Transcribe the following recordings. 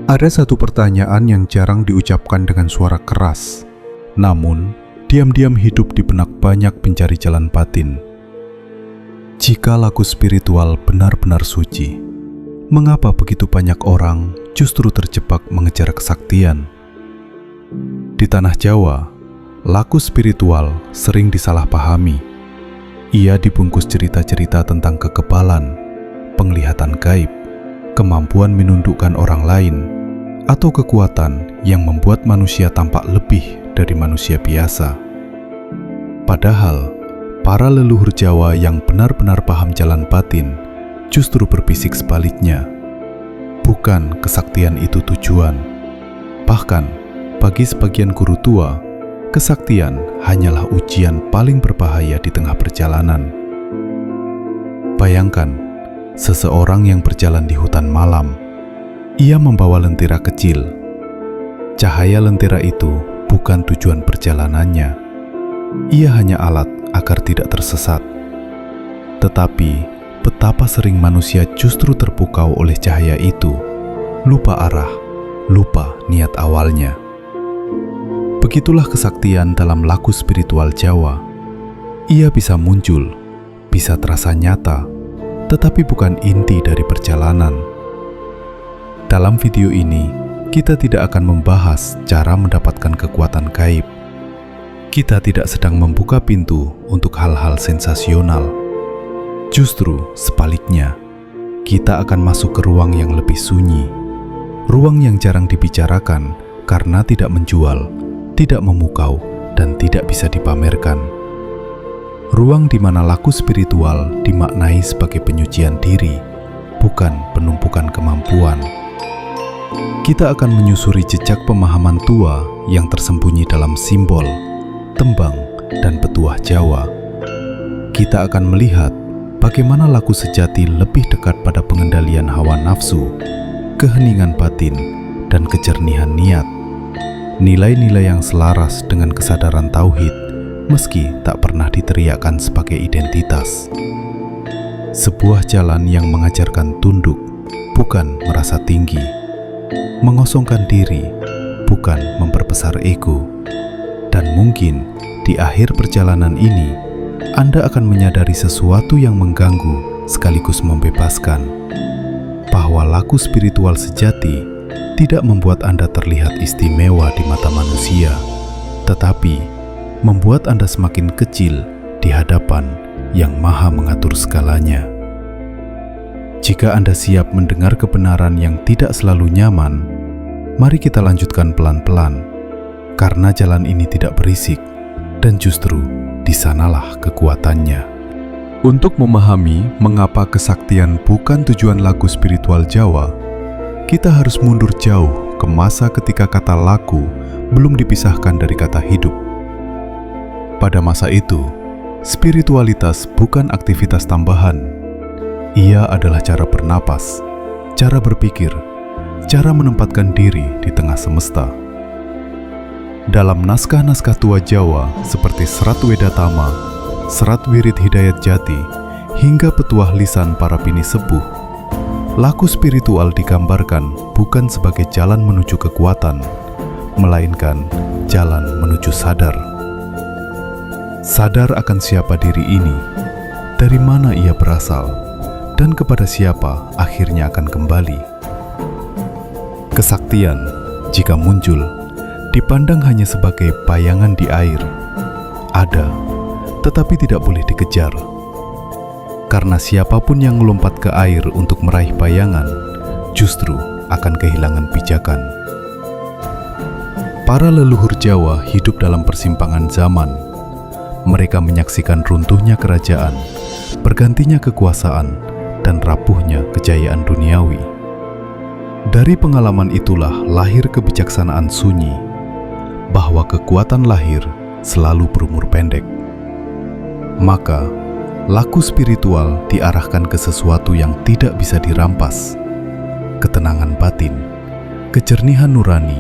Ada satu pertanyaan yang jarang diucapkan dengan suara keras, namun diam-diam hidup di benak banyak pencari jalan batin. Jika laku spiritual benar-benar suci, mengapa begitu banyak orang justru terjebak mengejar kesaktian? Di tanah Jawa, laku spiritual sering disalahpahami. Ia dibungkus cerita-cerita tentang kekebalan, penglihatan gaib, kemampuan menundukkan orang lain, atau kekuatan yang membuat manusia tampak lebih dari manusia biasa. Padahal, para leluhur Jawa yang benar-benar paham jalan batin justru berbisik sebaliknya. Bukan kesaktian itu tujuan. Bahkan, bagi sebagian guru tua, kesaktian hanyalah ujian paling berbahaya di tengah perjalanan. Bayangkan, seseorang yang berjalan di hutan malam. Ia membawa lentera kecil. Cahaya lentera itu bukan tujuan perjalanannya. Ia hanya alat agar tidak tersesat. Tetapi, betapa sering manusia justru terpukau oleh cahaya itu, lupa arah, lupa niat awalnya. Begitulah kesaktian dalam laku spiritual Jawa. Ia bisa muncul, bisa terasa nyata, tetapi bukan inti dari perjalanan. Dalam video ini, kita tidak akan membahas cara mendapatkan kekuatan gaib. Kita tidak sedang membuka pintu untuk hal-hal sensasional. Justru sebaliknya, kita akan masuk ke ruang yang lebih sunyi. Ruang yang jarang dibicarakan karena tidak menjual, tidak memukau, dan tidak bisa dipamerkan. Ruang di mana laku spiritual dimaknai sebagai penyucian diri, bukan penumpukan kemampuan. Kita akan menyusuri jejak pemahaman tua yang tersembunyi dalam simbol, tembang, dan petuah Jawa. Kita akan melihat bagaimana laku sejati lebih dekat pada pengendalian hawa nafsu, keheningan batin, dan kejernihan niat. Nilai-nilai yang selaras dengan kesadaran tauhid, meski tak pernah diteriakkan sebagai identitas. Sebuah jalan yang mengajarkan tunduk, bukan merasa tinggi. Mengosongkan diri, bukan memperbesar ego. Dan mungkin di akhir perjalanan ini, Anda akan menyadari sesuatu yang mengganggu sekaligus membebaskan. Bahwa laku spiritual sejati tidak membuat Anda terlihat istimewa di mata manusia, tetapi membuat Anda semakin kecil di hadapan yang Maha mengatur segalanya. Jika Anda siap mendengar kebenaran yang tidak selalu nyaman, mari kita lanjutkan pelan-pelan, karena jalan ini tidak berisik, dan justru di sanalah kekuatannya. Untuk memahami mengapa kesaktian bukan tujuan laku spiritual Jawa, kita harus mundur jauh ke masa ketika kata laku belum dipisahkan dari kata hidup. Pada masa itu, spiritualitas bukan aktivitas tambahan. Ia adalah cara bernapas, cara berpikir, cara menempatkan diri di tengah semesta. Dalam naskah-naskah tua Jawa seperti Serat Wedatama, Serat Wirid Hidayat Jati, hingga petuah lisan para bini sepuh, laku spiritual digambarkan bukan sebagai jalan menuju kekuatan, melainkan jalan menuju sadar. Sadar akan siapa diri ini, dari mana ia berasal, dan kepada siapa akhirnya akan kembali. Kesaktian, jika muncul, dipandang hanya sebagai bayangan di air. Ada, tetapi tidak boleh dikejar. Karena siapapun yang melompat ke air untuk meraih bayangan, justru akan kehilangan pijakan. Para leluhur Jawa hidup dalam persimpangan zaman. Mereka menyaksikan runtuhnya kerajaan, bergantinya kekuasaan, dan rapuhnya kejayaan duniawi. Dari pengalaman itulah lahir kebijaksanaan sunyi, bahwa kekuatan lahir selalu berumur pendek. Maka, laku spiritual diarahkan ke sesuatu yang tidak bisa dirampas, ketenangan batin, kejernihan nurani,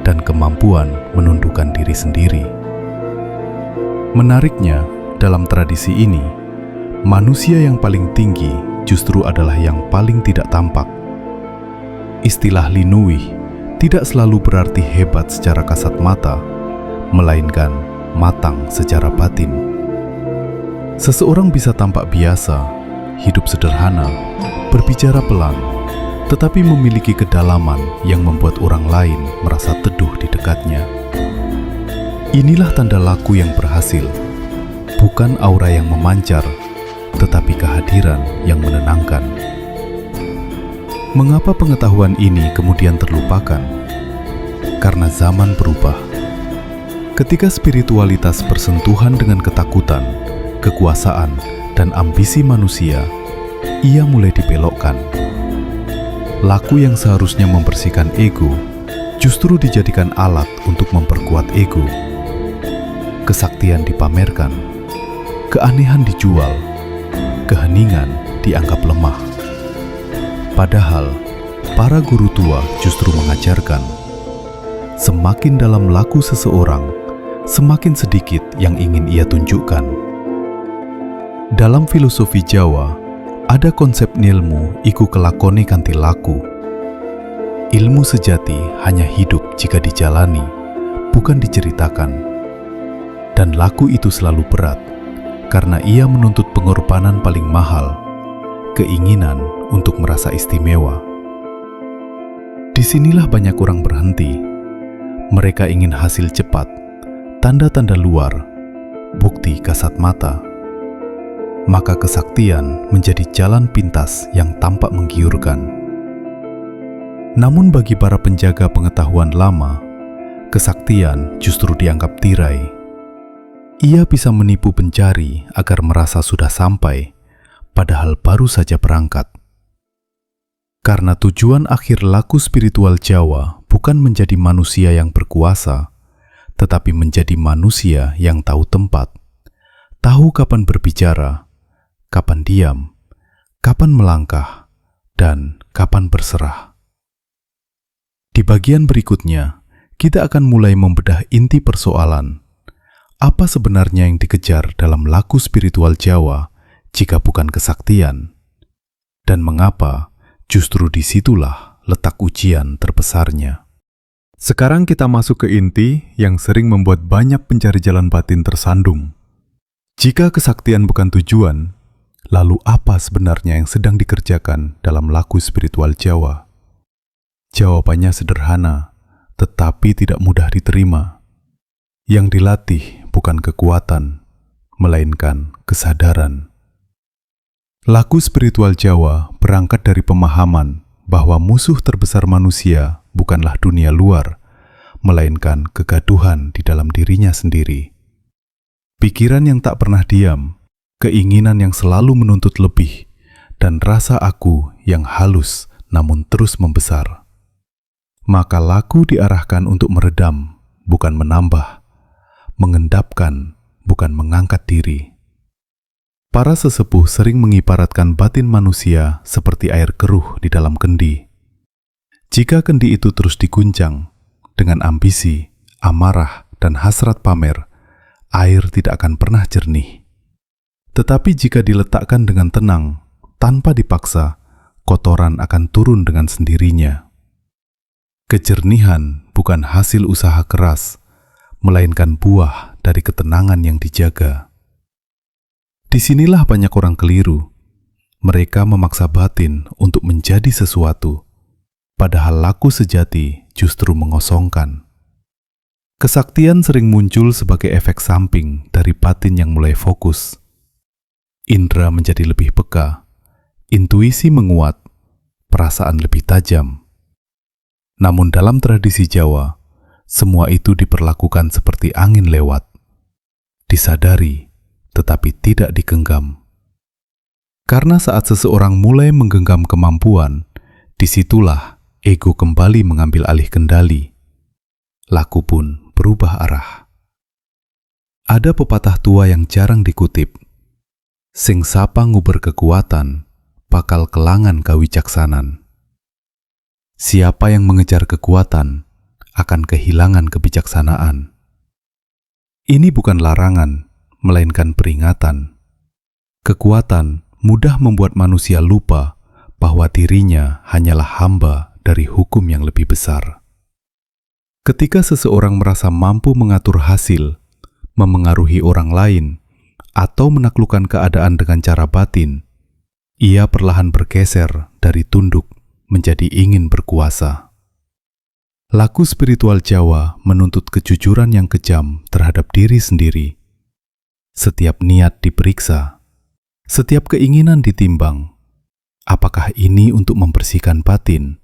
dan kemampuan menundukkan diri sendiri. Menariknya, dalam tradisi ini, manusia yang paling tinggi justru adalah yang paling tidak tampak. Istilah Linuwih tidak selalu berarti hebat secara kasat mata, melainkan matang secara batin. Seseorang bisa tampak biasa, hidup sederhana, berbicara pelan, tetapi memiliki kedalaman yang membuat orang lain merasa teduh di dekatnya. Inilah tanda laku yang berhasil, bukan aura yang memancar, tetapi kehadiran yang menenangkan. Mengapa pengetahuan ini kemudian terlupakan? Karena zaman berubah. Ketika spiritualitas bersentuhan dengan ketakutan, kekuasaan, dan ambisi manusia, ia mulai dibelokkan. Laku yang seharusnya membersihkan ego, justru dijadikan alat untuk memperkuat ego. Kesaktian dipamerkan, keanehan dijual, keheningan dianggap lemah. Padahal, para guru tua justru mengajarkan, semakin dalam laku seseorang, semakin sedikit yang ingin ia tunjukkan. Dalam filosofi Jawa, ada konsep nilmu iku kelakone kanthi laku. Ilmu sejati hanya hidup jika dijalani, bukan diceritakan. Dan laku itu selalu berat, karena ia menuntut pengorbanan paling mahal, keinginan untuk merasa istimewa. Disinilah banyak orang berhenti. Mereka ingin hasil cepat, tanda-tanda luar, bukti kasat mata. Maka kesaktian menjadi jalan pintas yang tampak menggiurkan. Namun bagi para penjaga pengetahuan lama, kesaktian justru dianggap tirai. Ia bisa menipu pencari agar merasa sudah sampai, padahal baru saja berangkat. Karena tujuan akhir laku spiritual Jawa bukan menjadi manusia yang berkuasa, tetapi menjadi manusia yang tahu tempat, tahu kapan berbicara, kapan diam, kapan melangkah, dan kapan berserah. Di bagian berikutnya, kita akan mulai membedah inti persoalan. Apa sebenarnya yang dikejar dalam laku spiritual Jawa jika bukan kesaktian? Dan mengapa justru disitulah letak ujian terbesarnya? Sekarang kita masuk ke inti yang sering membuat banyak pencari jalan batin tersandung. Jika kesaktian bukan tujuan, lalu apa sebenarnya yang sedang dikerjakan dalam laku spiritual Jawa? Jawabannya sederhana, tetapi tidak mudah diterima. Yang dilatih bukan kekuatan, melainkan kesadaran. Laku spiritual Jawa berangkat dari pemahaman bahwa musuh terbesar manusia bukanlah dunia luar, melainkan kegaduhan di dalam dirinya sendiri. Pikiran yang tak pernah diam, keinginan yang selalu menuntut lebih, dan rasa aku yang halus namun terus membesar. Maka laku diarahkan untuk meredam, bukan menambah, mengendapkan, bukan mengangkat diri. Para sesepuh sering mengibaratkan batin manusia seperti air keruh di dalam kendi. Jika kendi itu terus diguncang dengan ambisi, amarah, dan hasrat pamer, air tidak akan pernah jernih. Tetapi jika diletakkan dengan tenang, tanpa dipaksa, kotoran akan turun dengan sendirinya. Kejernihan bukan hasil usaha keras, melainkan buah dari ketenangan yang dijaga. Disinilah banyak orang keliru. Mereka memaksa batin untuk menjadi sesuatu, padahal laku sejati justru mengosongkan. Kesaktian sering muncul sebagai efek samping dari batin yang mulai fokus. Indra menjadi lebih peka, intuisi menguat, perasaan lebih tajam. Namun dalam tradisi Jawa, semua itu diperlakukan seperti angin lewat. Disadari, tetapi tidak digenggam. Karena saat seseorang mulai menggenggam kemampuan, disitulah ego kembali mengambil alih kendali. Laku pun berubah arah. Ada pepatah tua yang jarang dikutip. Sing sapa nguber kekuatan, bakal kelangan kawicaksanan. Siapa yang mengejar kekuatan, akan kehilangan kebijaksanaan. Ini bukan larangan, melainkan peringatan. Kekuatan mudah membuat manusia lupa bahwa dirinya hanyalah hamba dari hukum yang lebih besar. Ketika seseorang merasa mampu mengatur hasil, memengaruhi orang lain, atau menaklukkan keadaan dengan cara batin, ia perlahan bergeser dari tunduk menjadi ingin berkuasa. Laku spiritual Jawa menuntut kejujuran yang kejam terhadap diri sendiri. Setiap niat diperiksa, setiap keinginan ditimbang. Apakah ini untuk membersihkan batin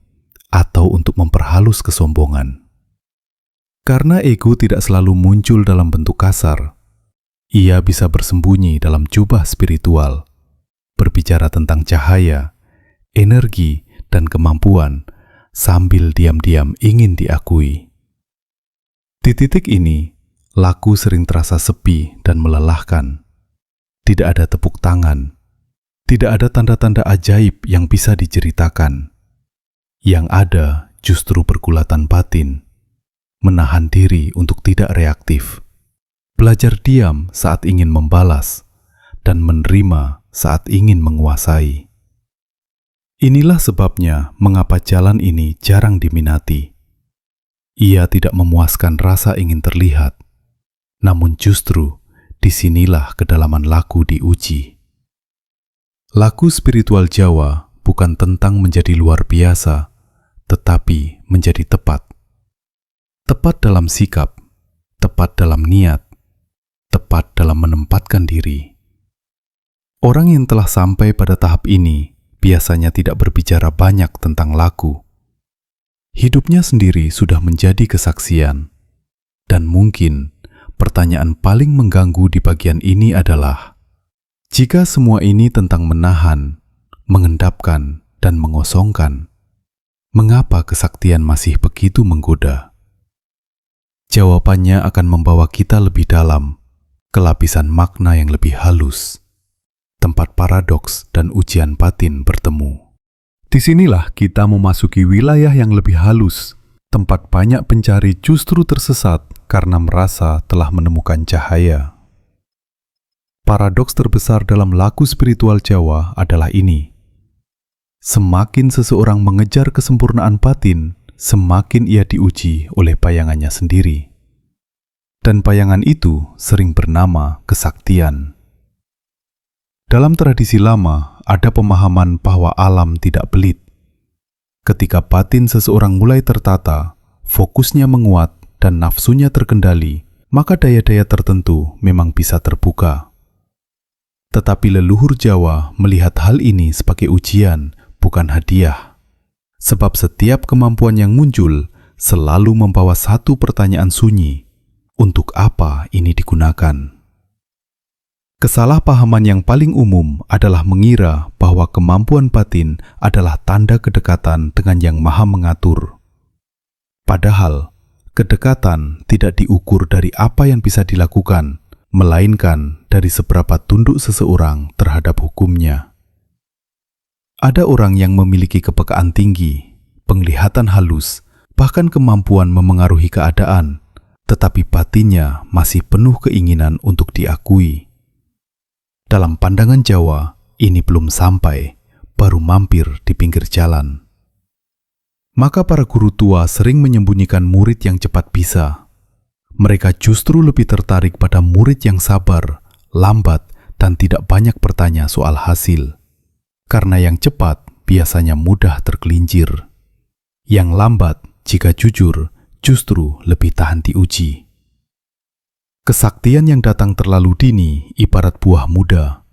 atau untuk memperhalus kesombongan? Karena ego tidak selalu muncul dalam bentuk kasar, ia bisa bersembunyi dalam jubah spiritual, berbicara tentang cahaya, energi, dan kemampuan sambil diam-diam ingin diakui. Di titik ini, laku sering terasa sepi dan melelahkan. Tidak ada tepuk tangan, tidak ada tanda-tanda ajaib yang bisa diceritakan. Yang ada justru pergulatan batin, menahan diri untuk tidak reaktif, belajar diam saat ingin membalas, dan menerima saat ingin menguasai. Inilah sebabnya mengapa jalan ini jarang diminati. Ia tidak memuaskan rasa ingin terlihat, namun justru disinilah kedalaman laku diuji. Laku spiritual Jawa bukan tentang menjadi luar biasa, tetapi menjadi tepat. Tepat dalam sikap, tepat dalam niat, tepat dalam menempatkan diri. Orang yang telah sampai pada tahap ini biasanya tidak berbicara banyak tentang laku. Hidupnya sendiri sudah menjadi kesaksian. Dan mungkin pertanyaan paling mengganggu di bagian ini adalah, jika semua ini tentang menahan, mengendapkan, dan mengosongkan, mengapa kesaktian masih begitu menggoda? Jawabannya akan membawa kita lebih dalam, ke lapisan makna yang lebih halus, tempat paradoks dan ujian batin bertemu. Disinilah kita memasuki wilayah yang lebih halus, tempat banyak pencari justru tersesat karena merasa telah menemukan cahaya. Paradoks terbesar dalam laku spiritual Jawa adalah ini. Semakin seseorang mengejar kesempurnaan batin, semakin ia diuji oleh bayangannya sendiri. Dan bayangan itu sering bernama kesaktian. Dalam tradisi lama, ada pemahaman bahwa alam tidak pelit. Ketika batin seseorang mulai tertata, fokusnya menguat, dan nafsunya terkendali, maka daya-daya tertentu memang bisa terbuka. Tetapi leluhur Jawa melihat hal ini sebagai ujian, bukan hadiah. Sebab setiap kemampuan yang muncul selalu membawa satu pertanyaan sunyi. Untuk apa ini digunakan? Kesalahpahaman yang paling umum adalah mengira bahwa kemampuan batin adalah tanda kedekatan dengan Yang Maha Mengatur. Padahal, kedekatan tidak diukur dari apa yang bisa dilakukan, melainkan dari seberapa tunduk seseorang terhadap hukumnya. Ada orang yang memiliki kepekaan tinggi, penglihatan halus, bahkan kemampuan memengaruhi keadaan, tetapi batinnya masih penuh keinginan untuk diakui. Dalam pandangan Jawa, ini belum sampai, baru mampir di pinggir jalan. Maka para guru tua sering menyembunyikan murid yang cepat bisa. Mereka justru lebih tertarik pada murid yang sabar, lambat, dan tidak banyak bertanya soal hasil. Karena yang cepat biasanya mudah tergelincir. Yang lambat, jika jujur, justru lebih tahan diuji. Kesaktian yang datang terlalu dini ibarat buah muda,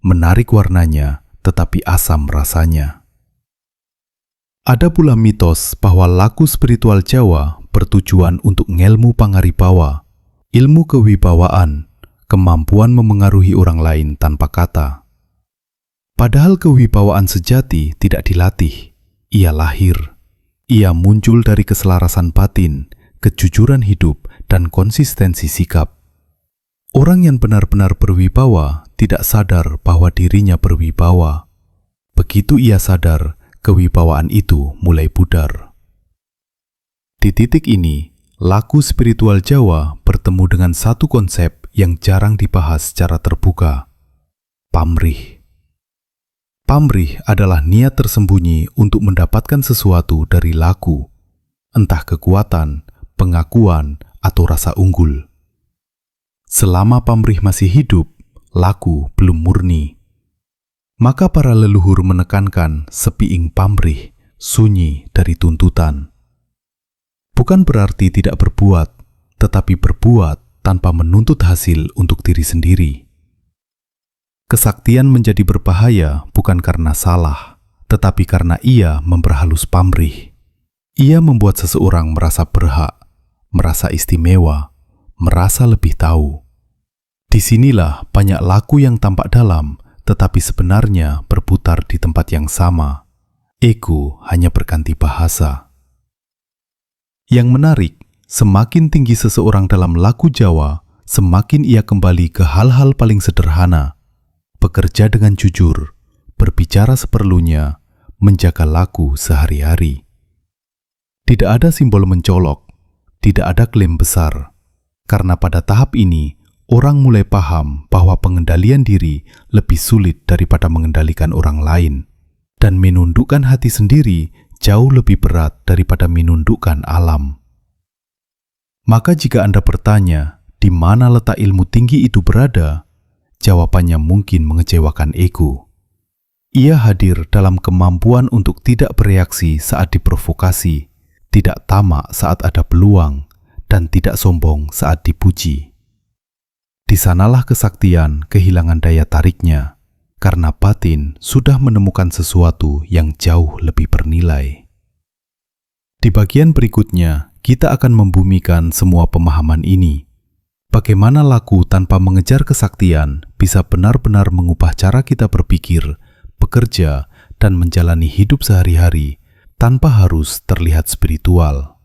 menarik warnanya tetapi asam rasanya. Ada pula mitos bahwa laku spiritual Jawa bertujuan untuk ngelmu pangaribawa, ilmu kewibawaan, kemampuan memengaruhi orang lain tanpa kata. Padahal kewibawaan sejati tidak dilatih, ia lahir. Ia muncul dari keselarasan batin, kejujuran hidup, dan konsistensi sikap. Orang yang benar-benar berwibawa tidak sadar bahwa dirinya berwibawa. Begitu ia sadar, kewibawaan itu mulai pudar. Di titik ini, laku spiritual Jawa bertemu dengan satu konsep yang jarang dibahas secara terbuka, pamrih. Pamrih adalah niat tersembunyi untuk mendapatkan sesuatu dari laku, entah kekuatan, pengakuan, atau rasa unggul. Selama pamrih masih hidup, laku belum murni. Maka para leluhur menekankan sepiing pamrih, sunyi dari tuntutan. Bukan berarti tidak berbuat, tetapi berbuat tanpa menuntut hasil untuk diri sendiri. Kesaktian menjadi berbahaya bukan karena salah, tetapi karena ia memperhalus pamrih. Ia membuat seseorang merasa berhak, merasa istimewa, merasa lebih tahu. Disinilah banyak laku yang tampak dalam, tetapi sebenarnya berputar di tempat yang sama. Ego hanya berganti bahasa. Yang menarik, semakin tinggi seseorang dalam laku Jawa, semakin ia kembali ke hal-hal paling sederhana. Bekerja dengan jujur, berbicara seperlunya, menjaga laku sehari-hari. Tidak ada simbol mencolok, tidak ada klaim besar. Karena pada tahap ini, orang mulai paham bahwa pengendalian diri lebih sulit daripada mengendalikan orang lain. Dan menundukkan hati sendiri jauh lebih berat daripada menundukkan alam. Maka jika Anda bertanya, di mana letak ilmu tinggi itu berada? Jawabannya mungkin mengecewakan ego. Ia hadir dalam kemampuan untuk tidak bereaksi saat diprovokasi, tidak tamak saat ada peluang, dan tidak sombong saat dipuji. Di sanalah kesaktian kehilangan daya tariknya, karena batin sudah menemukan sesuatu yang jauh lebih bernilai. Di bagian berikutnya, kita akan membumikan semua pemahaman ini. Bagaimana laku tanpa mengejar kesaktian bisa benar-benar mengubah cara kita berpikir, bekerja, dan menjalani hidup sehari-hari tanpa harus terlihat spiritual.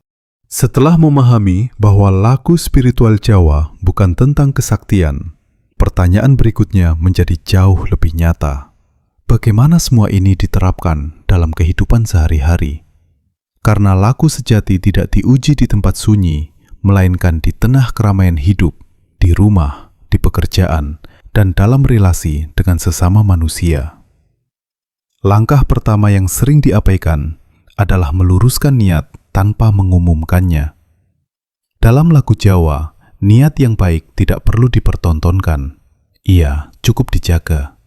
Setelah memahami bahwa laku spiritual Jawa bukan tentang kesaktian, pertanyaan berikutnya menjadi jauh lebih nyata. Bagaimana semua ini diterapkan dalam kehidupan sehari-hari? Karena laku sejati tidak diuji di tempat sunyi, melainkan di tengah keramaian hidup, di rumah, di pekerjaan, dan dalam relasi dengan sesama manusia. Langkah pertama yang sering diabaikan adalah meluruskan niat tanpa mengumumkannya. Dalam laku Jawa, niat yang baik tidak perlu dipertontonkan. Ia cukup dijaga.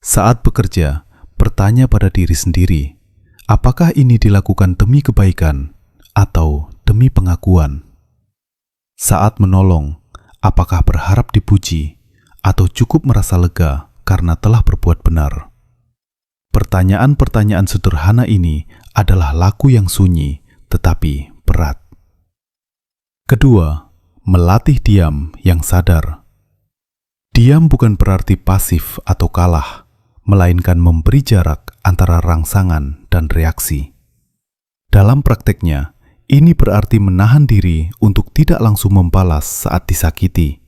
Saat bekerja, bertanya pada diri sendiri, apakah ini dilakukan demi kebaikan atau demi pengakuan? Saat menolong, apakah berharap dipuji atau cukup merasa lega karena telah berbuat benar? Pertanyaan-pertanyaan sederhana ini adalah laku yang sunyi tetapi berat. Kedua, melatih diam yang sadar. Diam bukan berarti pasif atau kalah, melainkan memberi jarak antara rangsangan dan reaksi. Dalam prakteknya, ini berarti menahan diri untuk tidak langsung membalas saat disakiti,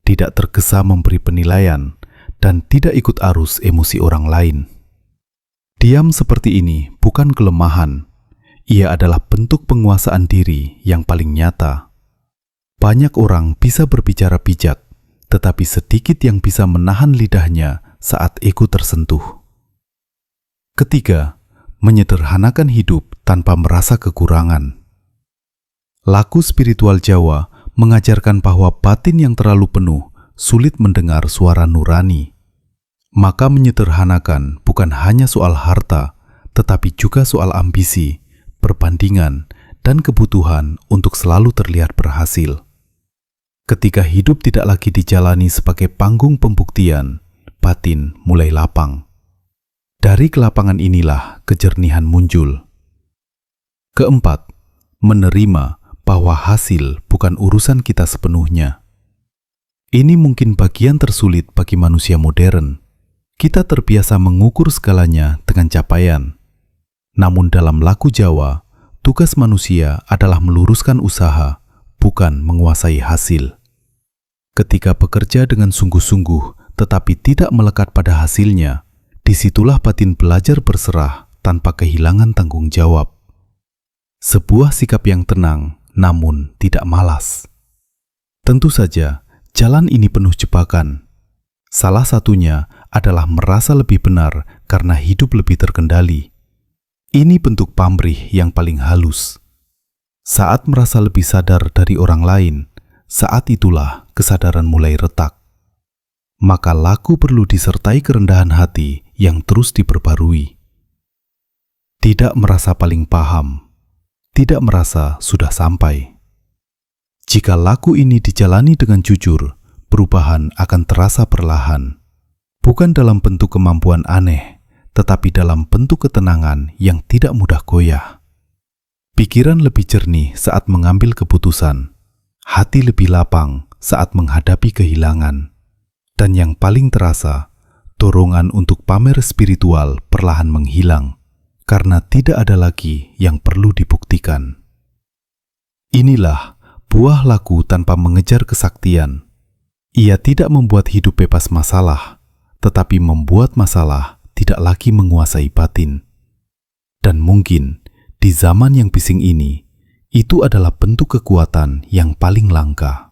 tidak tergesa memberi penilaian, dan tidak ikut arus emosi orang lain. Diam seperti ini bukan kelemahan. Ia adalah bentuk penguasaan diri yang paling nyata. Banyak orang bisa berbicara bijak, tetapi sedikit yang bisa menahan lidahnya saat ego tersentuh. Ketiga, menyederhanakan hidup tanpa merasa kekurangan. Laku spiritual Jawa mengajarkan bahwa batin yang terlalu penuh sulit mendengar suara nurani. Maka menyederhanakan bukan hanya soal harta, tetapi juga soal ambisi, perbandingan, dan kebutuhan untuk selalu terlihat berhasil. Ketika hidup tidak lagi dijalani sebagai panggung pembuktian, batin mulai lapang. Dari kelapangan inilah kejernihan muncul. Keempat, menerima bahwa hasil bukan urusan kita sepenuhnya. Ini mungkin bagian tersulit bagi manusia modern. Kita terbiasa mengukur segalanya dengan capaian. Namun dalam laku Jawa, tugas manusia adalah meluruskan usaha, bukan menguasai hasil. Ketika bekerja dengan sungguh-sungguh tetapi tidak melekat pada hasilnya, disitulah batin belajar berserah tanpa kehilangan tanggung jawab. Sebuah sikap yang tenang, namun tidak malas. Tentu saja, jalan ini penuh jebakan. Salah satunya adalah merasa lebih benar karena hidup lebih terkendali. Ini bentuk pamrih yang paling halus. Saat merasa lebih sadar dari orang lain, saat itulah kesadaran mulai retak. Maka laku perlu disertai kerendahan hati yang terus diperbarui. Tidak merasa paling paham, tidak merasa sudah sampai. Jika laku ini dijalani dengan jujur, perubahan akan terasa perlahan. Bukan dalam bentuk kemampuan aneh, tetapi dalam bentuk ketenangan yang tidak mudah goyah. Pikiran lebih jernih saat mengambil keputusan, hati lebih lapang saat menghadapi kehilangan. Dan yang paling terasa, dorongan untuk pamer spiritual perlahan menghilang, karena tidak ada lagi yang perlu dibuktikan. Inilah buah laku tanpa mengejar kesaktian. Ia tidak membuat hidup bebas masalah, tetapi membuat masalah tidak lagi menguasai batin. Dan mungkin di zaman yang bising ini, itu adalah bentuk kekuatan yang paling langka.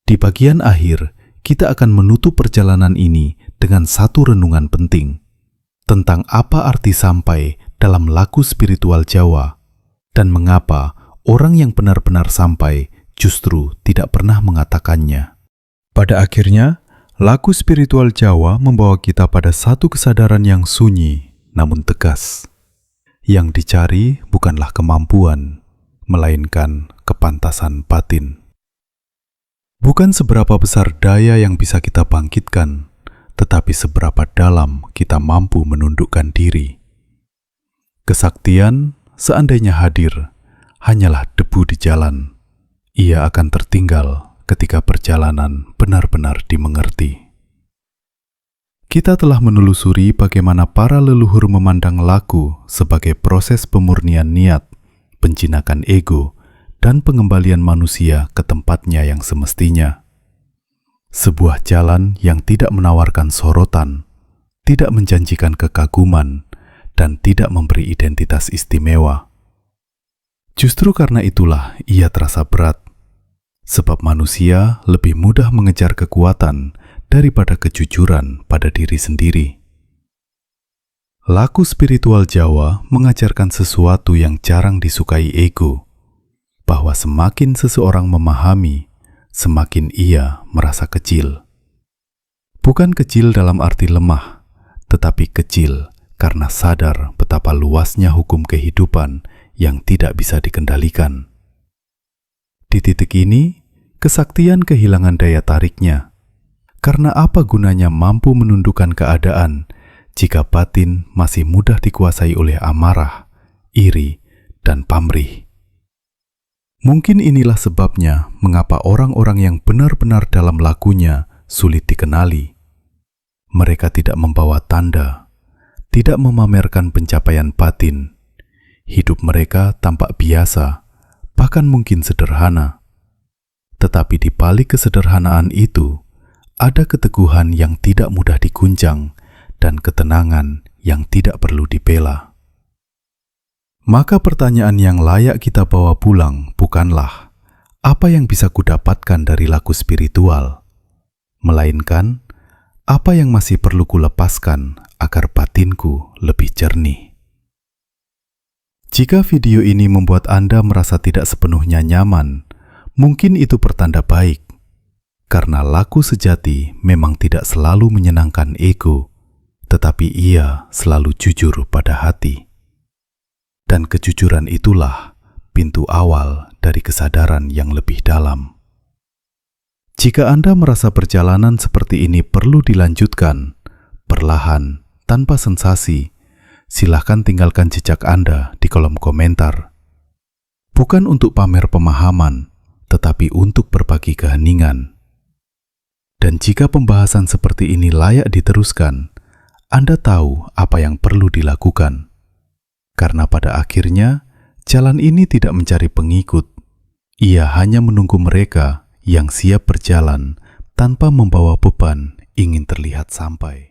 Di bagian akhir, kita akan menutup perjalanan ini dengan satu renungan penting tentang apa arti sampai dalam laku spiritual Jawa dan mengapa orang yang benar-benar sampai justru tidak pernah mengatakannya. Pada akhirnya, laku spiritual Jawa membawa kita pada satu kesadaran yang sunyi namun tegas. Yang dicari bukanlah kemampuan, melainkan kepantasan batin. Bukan seberapa besar daya yang bisa kita bangkitkan, tetapi seberapa dalam kita mampu menundukkan diri. Kesaktian, seandainya hadir, hanyalah debu di jalan. Ia akan tertinggal ketika perjalanan benar-benar dimengerti. Kita telah menelusuri bagaimana para leluhur memandang laku sebagai proses pemurnian niat, penjinakan ego, dan pengembalian manusia ke tempatnya yang semestinya. Sebuah jalan yang tidak menawarkan sorotan, tidak menjanjikan kekaguman, dan tidak memberi identitas istimewa. Justru karena itulah ia terasa berat, sebab manusia lebih mudah mengejar kekuatan daripada kejujuran pada diri sendiri. Laku spiritual Jawa mengajarkan sesuatu yang jarang disukai ego, bahwa semakin seseorang memahami, semakin ia merasa kecil. Bukan kecil dalam arti lemah, tetapi kecil karena sadar betapa luasnya hukum kehidupan yang tidak bisa dikendalikan. Di titik ini, kesaktian kehilangan daya tariknya. Karena apa gunanya mampu menundukkan keadaan jika batin masih mudah dikuasai oleh amarah, iri, dan pamrih? Mungkin inilah sebabnya mengapa orang-orang yang benar-benar dalam lakunya sulit dikenali. Mereka tidak membawa tanda, tidak memamerkan pencapaian batin. Hidup mereka tampak biasa, bahkan mungkin sederhana. Tetapi di balik kesederhanaan itu, ada keteguhan yang tidak mudah diguncang dan ketenangan yang tidak perlu dibela. Maka pertanyaan yang layak kita bawa pulang bukanlah apa yang bisa kudapatkan dari laku spiritual, melainkan apa yang masih perlu kulepaskan agar batinku lebih jernih. Jika video ini membuat Anda merasa tidak sepenuhnya nyaman, mungkin itu pertanda baik, karena laku sejati memang tidak selalu menyenangkan ego, tetapi ia selalu jujur pada hati. Dan kejujuran itulah pintu awal dari kesadaran yang lebih dalam. Jika Anda merasa perjalanan seperti ini perlu dilanjutkan, perlahan, tanpa sensasi, silahkan tinggalkan jejak Anda di kolom komentar. Bukan untuk pamer pemahaman, tetapi untuk berbagi keheningan. Dan jika pembahasan seperti ini layak diteruskan, Anda tahu apa yang perlu dilakukan. Karena pada akhirnya, jalan ini tidak mencari pengikut. Ia hanya menunggu mereka yang siap berjalan tanpa membawa beban ingin terlihat sampai.